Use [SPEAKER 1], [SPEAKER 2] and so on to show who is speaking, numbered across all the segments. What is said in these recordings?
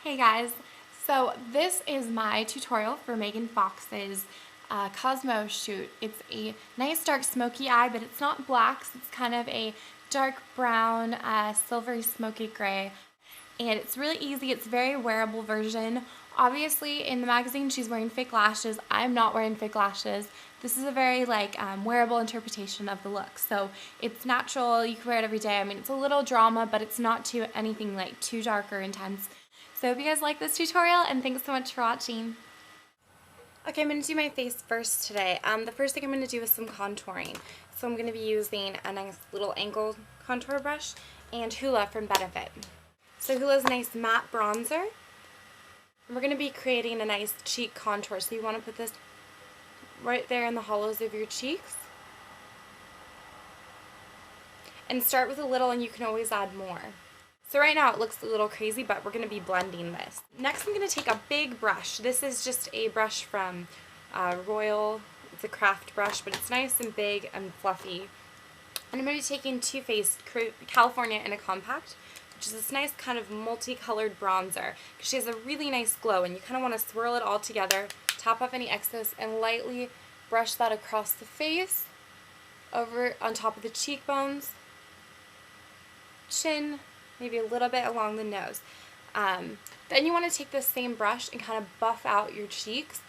[SPEAKER 1] Hey guys, so this is my tutorial for Megan Fox's Cosmo shoot. It's a nice dark smoky eye, but it's not black, so it's kind of a dark brown, silvery smoky gray. And it's really easy, it's a very wearable version. Obviously in the magazine she's wearing fake lashes. I'm not wearing fake lashes. This is a very wearable interpretation of the look. So it's natural, you can wear it every day. I mean, it's a little drama, but it's not anything too dark or intense. So I hope you guys like this tutorial, and thanks so much for watching. Okay, I'm going to do my face first today. The first thing I'm going to do is some contouring. So I'm going to be using a nice little angled contour brush and Hoola from Benefit. So Hoola's nice matte bronzer. And we're going to be creating a nice cheek contour. So you want to put this right there in the hollows of your cheeks. And start with a little, and you can always add more. So right now it looks a little crazy, but we're going to be blending this. Next I'm going to take a big brush. This is just a brush from Royal. It's a craft brush, but it's nice and big and fluffy. And I'm going to be taking Too Faced California in a Compact, which is this nice kind of multicolored bronzer. Because she has a really nice glow, and you kind of want to swirl it all together, top off any excess, and lightly brush that across the face, over on top of the cheekbones, chin, maybe a little bit along the nose. Then you want to take this same brush and kind of buff out your cheeks,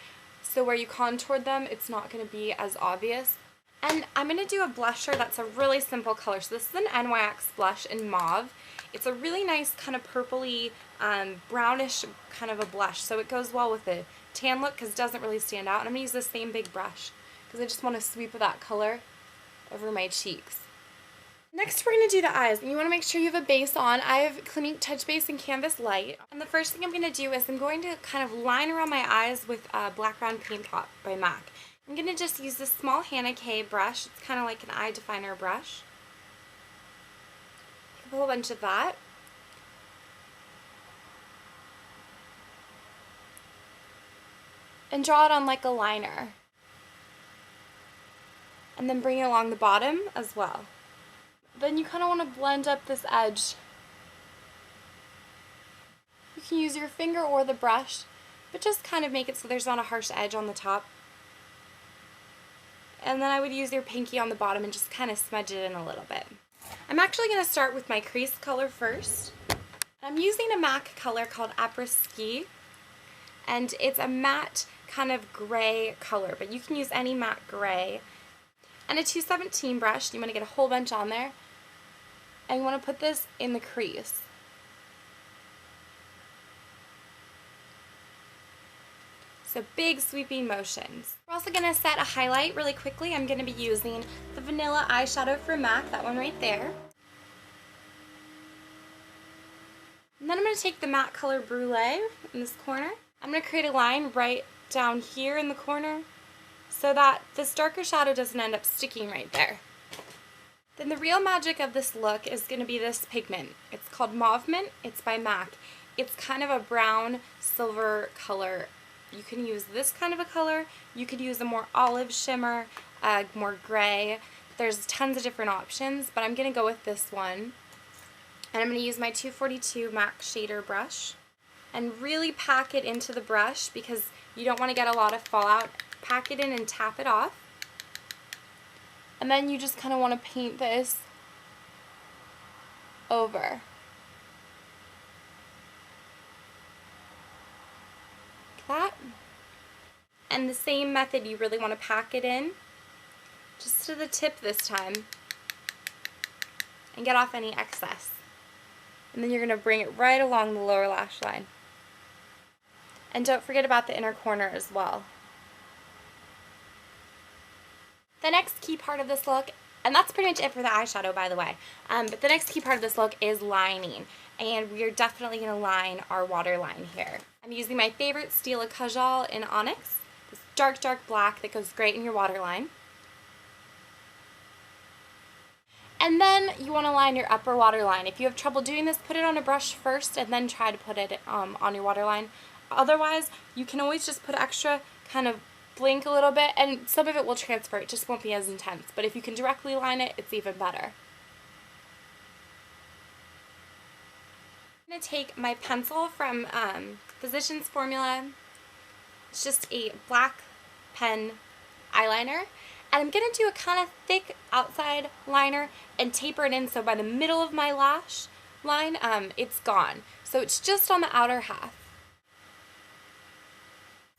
[SPEAKER 1] so where you contoured them, it's not going to be as obvious. And I'm going to do a blusher that's a really simple color. So this is an NYX blush in mauve. It's a really nice kind of purpley, brownish kind of a blush, so it goes well with the tan look because it doesn't really stand out. And I'm going to use the same big brush because I just want to sweep that color over my cheeks. Next we're going to do the eyes, and you want to make sure you have a base on. I have Clinique Touch Base in Canvas Light. And the first thing I'm going to do is I'm going to kind of line around my eyes with Black Round Paint Pot by MAC. I'm going to just use this small Hannah K brush. It's kind of like an eye definer brush. Take a whole bunch of that. And draw it on like a liner. And then bring it along the bottom as well. Then you kind of want to blend up this edge. You can use your finger or the brush, but just kind of make it so there's not a harsh edge on the top. And then I would use your pinky on the bottom and just kind of smudge it in a little bit. I'm actually going to start with my crease color first. I'm using a MAC color called Après Ski, and it's a matte kind of gray color, but you can use any matte gray. And a 217 brush, you want to get a whole bunch on there. And you want to put this in the crease. So big sweeping motions. We're also going to set a highlight really quickly. I'm going to be using the vanilla eyeshadow from MAC, that one right there. And then I'm going to take the matte color Brulee in this corner. I'm going to create a line right down here in the corner so that this darker shadow doesn't end up sticking right there. Then the real magic of this look is going to be this pigment. It's called Mauve Mint. It's by MAC. It's kind of a brown silver color. You can use this kind of a color. You could use a more olive shimmer, more gray. There's tons of different options, but I'm going to go with this one. And I'm going to use my 242 MAC shader brush and really pack it into the brush because you don't want to get a lot of fallout. Pack it in and tap it off. And then you just kind of want to paint this over. Like that. And the same method, you really want to pack it in, just to the tip this time, and get off any excess. And then you're going to bring it right along the lower lash line. And don't forget about the inner corner as well. The next key part of this look, and that's pretty much it for the eyeshadow, by the way, but the next key part of this look is lining, and we are definitely going to line our waterline here. I'm using my favorite Stila Kajal in Onyx, this dark, dark black that goes great in your waterline. And then you want to line your upper waterline. If you have trouble doing this, put it on a brush first and then try to put it on your waterline. Otherwise, you can always just put extra kind of blink a little bit, and some of it will transfer, it just won't be as intense. But if you can directly line it, it's even better. I'm going to take my pencil from Physicians Formula. It's just a black pen eyeliner. And I'm going to do a kind of thick outside liner and taper it in so by the middle of my lash line, it's gone. So it's just on the outer half.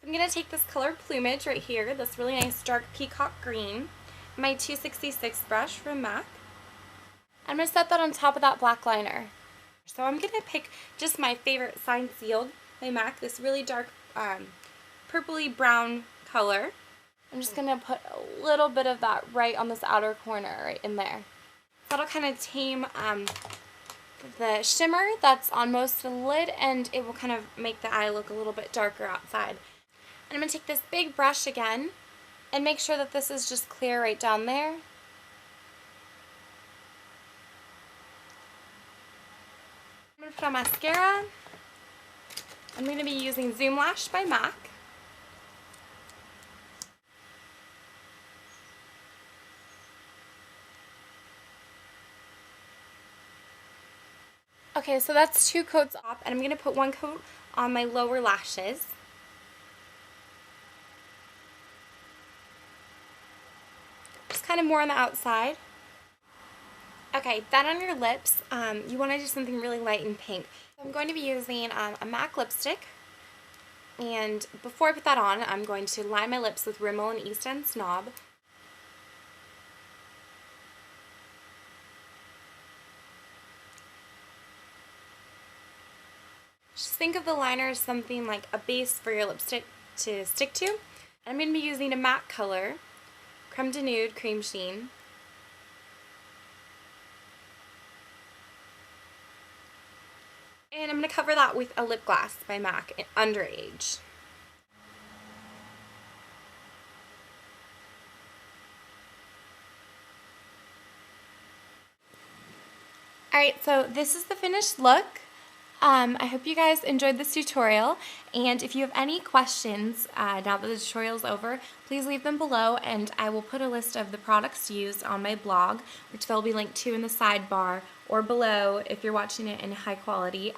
[SPEAKER 1] I'm going to take this color Plumage right here, this really nice dark peacock green, my 266 brush from MAC. I'm going to set that on top of that black liner. So I'm going to pick just my favorite Sign Sealed by MAC, this really dark purpley brown color. I'm just going to put a little bit of that right on this outer corner, right in there. That'll kind of tame the shimmer that's on most of the lid, and it will kind of make the eye look a little bit darker outside. And I'm going to take this big brush again and make sure that this is just clear right down there. I'm going to put on mascara. I'm going to be using Zoom Lash by MAC. Okay, so that's 2 coats off, and I'm going to put 1 coat on my lower lashes. Just kind of more on the outside. Okay, then on your lips, you want to do something really light and pink. So I'm going to be using a MAC lipstick, and before I put that on, I'm going to line my lips with Rimmel and East End Snob. Just think of the liner as something like a base for your lipstick to stick to. I'm going to be using a matte color, Creme de Nude Cream Sheen. And I'm going to cover that with a lip gloss by MAC, Underage. Alright, so this is the finished look. I hope you guys enjoyed this tutorial, and if you have any questions now that the tutorial is over, please leave them below, and I will put a list of the products used on my blog, which they'll be linked to in the sidebar or below if you're watching it in high quality.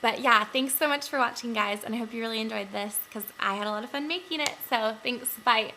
[SPEAKER 1] But yeah, thanks so much for watching, guys, and I hope you really enjoyed this because I had a lot of fun making it, so thanks, bye.